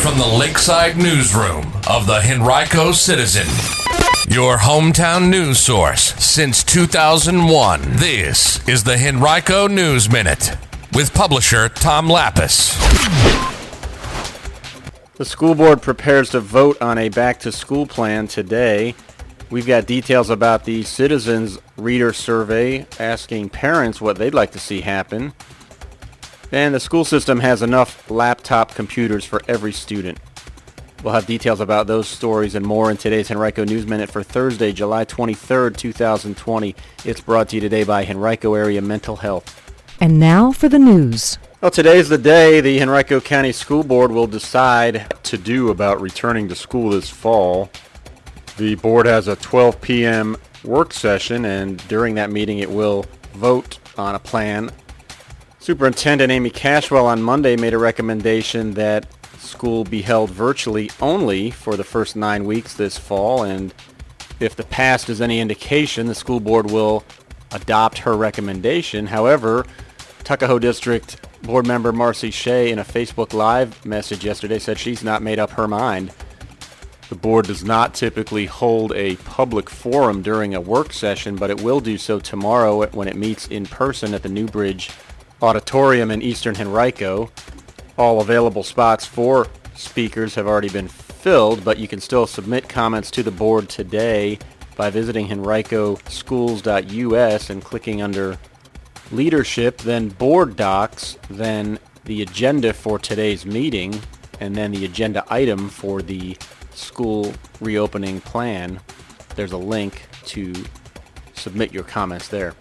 from the Lakeside Newsroom of the Henrico Citizen, your hometown news source since 2001. This is the Henrico News Minute with publisher Tom Lapis. The school board prepares to vote on a back-to-school plan today. We've got details about the Citizens Reader Survey asking parents what they'd like to see happen. And the school system has enough laptop computers for every student. We'll have details about those stories and more in today's Henrico News Minute for Thursday, July 23rd, 2020. It's brought to you today by Henrico Area Mental Health. And now for the news. Well, today's the day the Henrico County School Board will decide what to do about returning to school this fall. The board has a 12 p.m. work session, and during that meeting it will vote on a plan. Superintendent Amy Cashwell on Monday made a recommendation that school be held virtually only for the first 9 weeks this fall, and if the past is any indication, the school board will adopt her recommendation. However, Tuckahoe District Board member Marcy Shea in a Facebook Live message yesterday said she's not made up her mind. The board does not typically hold a public forum during a work session, but it will do so tomorrow when it meets in person at the Newbridge Auditorium in Eastern Henrico. All available spots for speakers have already been filled, but you can still submit comments to the board today by visiting henricoschools.us and clicking under Leadership, then Board Docs, then the agenda for today's meeting, and then the agenda item for the school reopening plan. There's a link to submit your comments there.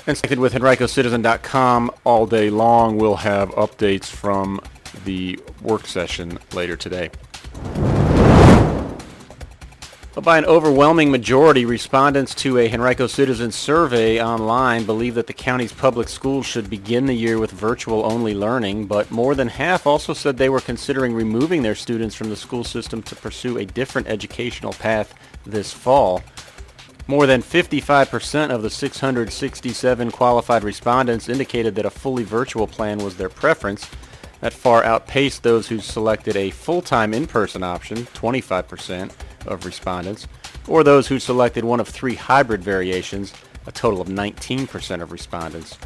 And connected with henricocitizen.com all day long. We'll have updates from the work session later today. But by an overwhelming majority, respondents to a Henrico Citizen survey online believe that the county's public schools should begin the year with virtual-only learning, but more than half also said they were considering removing their students from the school system to pursue a different educational path this fall. More than 55% of the 667 qualified respondents indicated that a fully virtual plan was their preference. That far outpaced those who selected a full-time in-person option, 25% of respondents, or those who selected one of three hybrid variations, a total of 19% of respondents.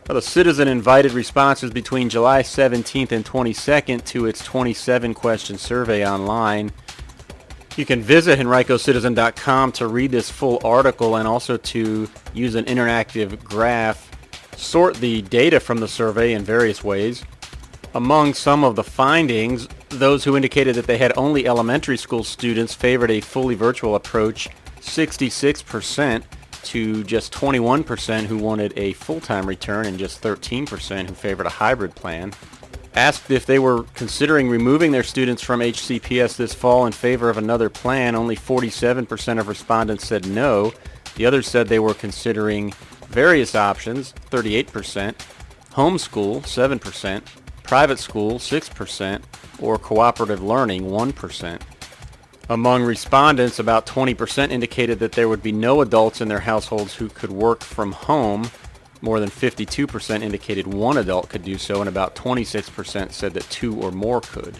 Now, the Citizen invited responses between July 17th and 22nd to its 27-question survey online. You can visit henricocitizen.com to read this full article and also to use an interactive graph, sort the data from the survey in various ways. Among some of the findings, those who indicated that they had only elementary school students favored a fully virtual approach, 66% to just 21% who wanted a full-time return and just 13% who favored a hybrid plan. Asked if they were considering removing their students from HCPS this fall in favor of another plan, only 47% of respondents said no. The others said they were considering various options, 38%, homeschool, 7%, private school, 6%, or cooperative learning, 1%. Among respondents, about 20% indicated that there would be no adults in their households who could work from home. More than 52% indicated one adult could do so, and about 26% said that two or more could.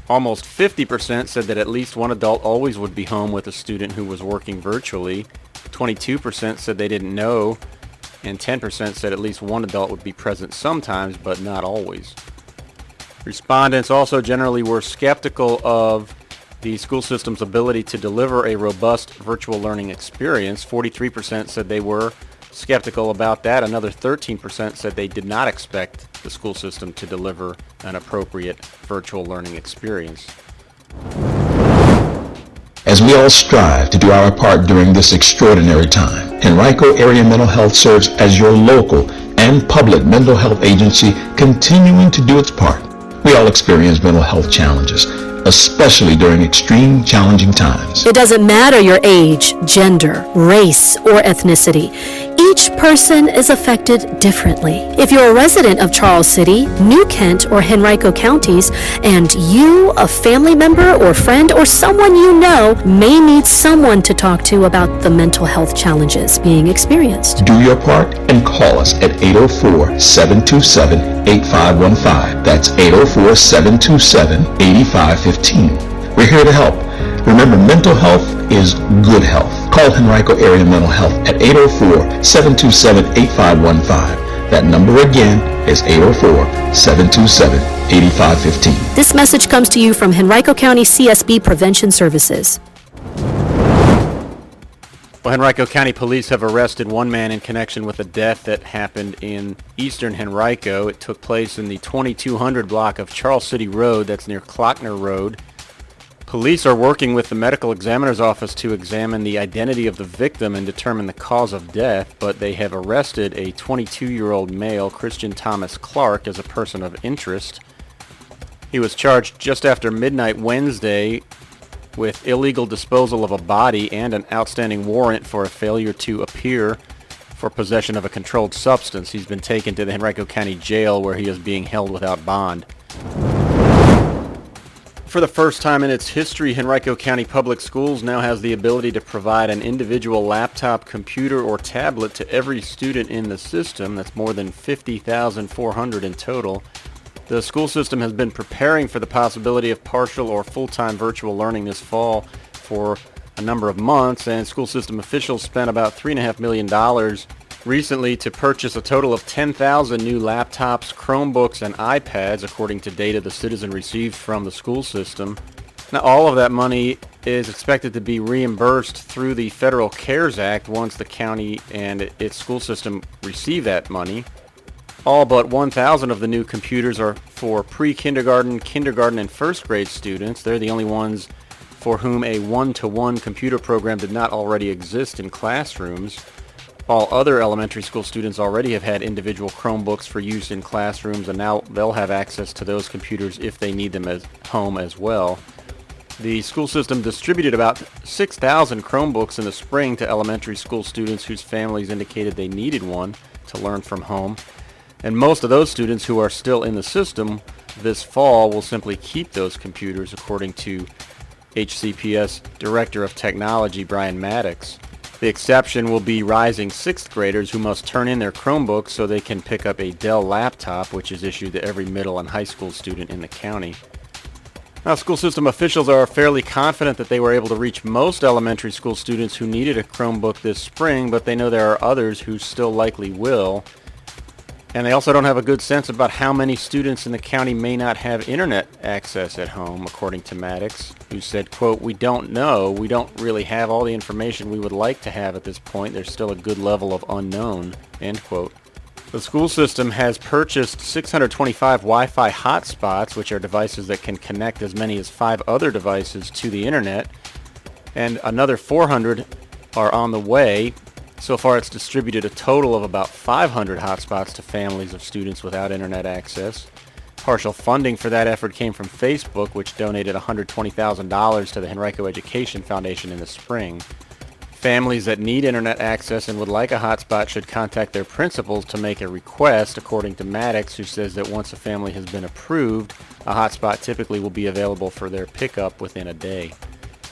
Almost 50% said that at least one adult always would be home with a student who was working virtually. 22% said they didn't know, and 10% said at least one adult would be present sometimes, but not always. Respondents also generally were skeptical of the school system's ability to deliver a robust virtual learning experience. 43% said they were skeptical about that. Another 13% said they did not expect the school system to deliver an appropriate virtual learning experience. As we all strive to do our part during this extraordinary time, Henrico Area Mental Health serves as your local and public mental health agency, continuing to do its part. We all experience mental health challenges, especially during extreme challenging times. It doesn't matter your age, gender, race, or ethnicity. Each person is affected differently. If you're a resident of Charles City, New Kent, or Henrico counties, and you, a family member or friend or someone you know, may need someone to talk to about the mental health challenges being experienced. Do your part and call us at 804-727-8515. That's 804-727-8515. We're here to help. Remember, mental health is good health. Call Henrico Area Mental Health at 804-727-8515. That number again is 804-727-8515. This message comes to you from Henrico County CSB Prevention Services. Well, Henrico County Police have arrested one man in connection with a death that happened in Eastern Henrico. It took place in the 2200 block of Charles City Road, that's near Klockner Road. Police are working with the medical examiner's office to examine the identity of the victim and determine the cause of death, but they have arrested a 22-year-old male, Christian Thomas Clark, as a person of interest. He was charged just after midnight Wednesday with illegal disposal of a body and an outstanding warrant for a failure to appear for possession of a controlled substance. He's been taken to the Henrico County Jail where he is being held without bond. For the first time in its history, Henrico County Public Schools now has the ability to provide an individual laptop, computer, or tablet to every student in the system. That's more than 50,400 in total. The school system has been preparing for the possibility of partial or full-time virtual learning this fall for a number of months, and school system officials spent about $3.5 million recently to purchase a total of 10,000 new laptops, Chromebooks, and iPads, according to data the Citizen received from the school system. Now, all of that money is expected to be reimbursed through the Federal CARES Act once the county and its school system receive that money. All but 1,000 of the new computers are for pre-kindergarten, kindergarten, and first grade students. They're the only ones for whom a one-to-one computer program did not already exist in classrooms. All other elementary school students already have had individual Chromebooks for use in classrooms, and now they'll have access to those computers if they need them at home as well. The school system distributed about 6,000 Chromebooks in the spring to elementary school students whose families indicated they needed one to learn from home. And most of those students who are still in the system this fall will simply keep those computers, according to HCPS Director of Technology Brian Maddox. The exception will be rising 6th graders who must turn in their Chromebooks so they can pick up a Dell laptop, which is issued to every middle and high school student in the county. Now, school system officials are fairly confident that they were able to reach most elementary school students who needed a Chromebook this spring, but they know there are others who still likely will. And they also don't have a good sense about how many students in the county may not have internet access at home, according to Maddox, who said, quote, "We don't know. We don't really have all the information we would like to have at this point. There's still a good level of unknown," end quote. The school system has purchased 625 Wi-Fi hotspots, which are devices that can connect as many as 5 other devices to the internet, and another 400 are on the way. So far, it's distributed a total of about 500 hotspots to families of students without internet access. Partial funding for that effort came from Facebook, which donated $120,000 to the Henrico Education Foundation in the spring. Families that need internet access and would like a hotspot should contact their principals to make a request, according to Maddox, who says that once a family has been approved, a hotspot typically will be available for their pickup within a day.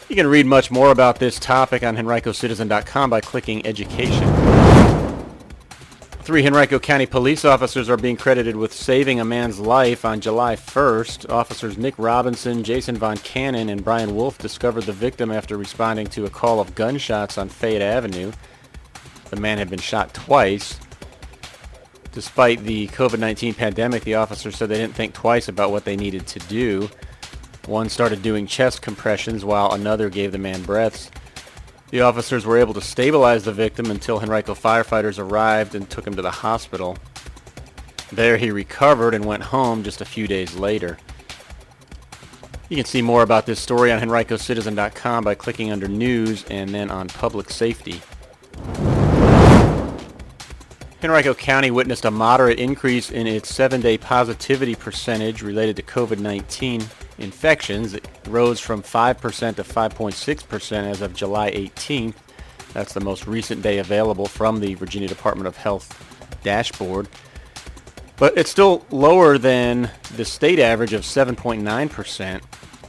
You can read much more about this topic on henricocitizen.com by clicking Education. 3 Henrico County police officers are being credited with saving a man's life on July 1st. Officers Nick Robinson, Jason Von Cannon, and Brian Wolf discovered the victim after responding to a call of gunshots on Fayette Avenue. The man had been shot twice. Despite the COVID-19 pandemic, the officers said they didn't think twice about what they needed to do. One started doing chest compressions while another gave the man breaths. The officers were able to stabilize the victim until Henrico firefighters arrived and took him to the hospital. There he recovered and went home just a few days later. You can see more about this story on henricocitizen.com by clicking under News and then on Public Safety. Henrico County witnessed a moderate increase in its 7-day positivity percentage related to COVID-19 infections. It rose from 5% to 5.6% as of July 18th. That's the most recent day available from the Virginia Department of Health dashboard. But it's still lower than the state average of 7.9%.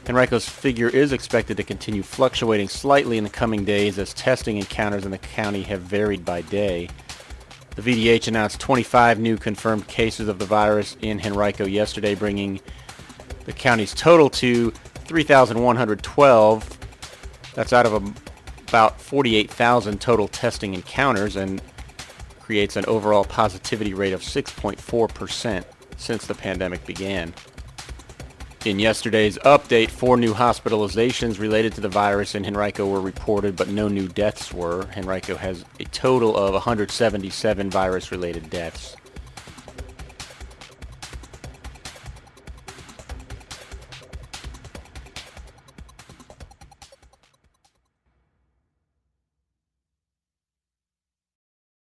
Henrico's figure is expected to continue fluctuating slightly in the coming days as testing encounters in the county have varied by day. The VDH announced 25 new confirmed cases of the virus in Henrico yesterday, bringing the county's total to 3,112. That's out of about 48,000 total testing encounters and creates an overall positivity rate of 6.4% since the pandemic began. In yesterday's update, 4 new hospitalizations related to the virus in Henrico were reported, but no new deaths were. Henrico has a total of 177 virus-related deaths.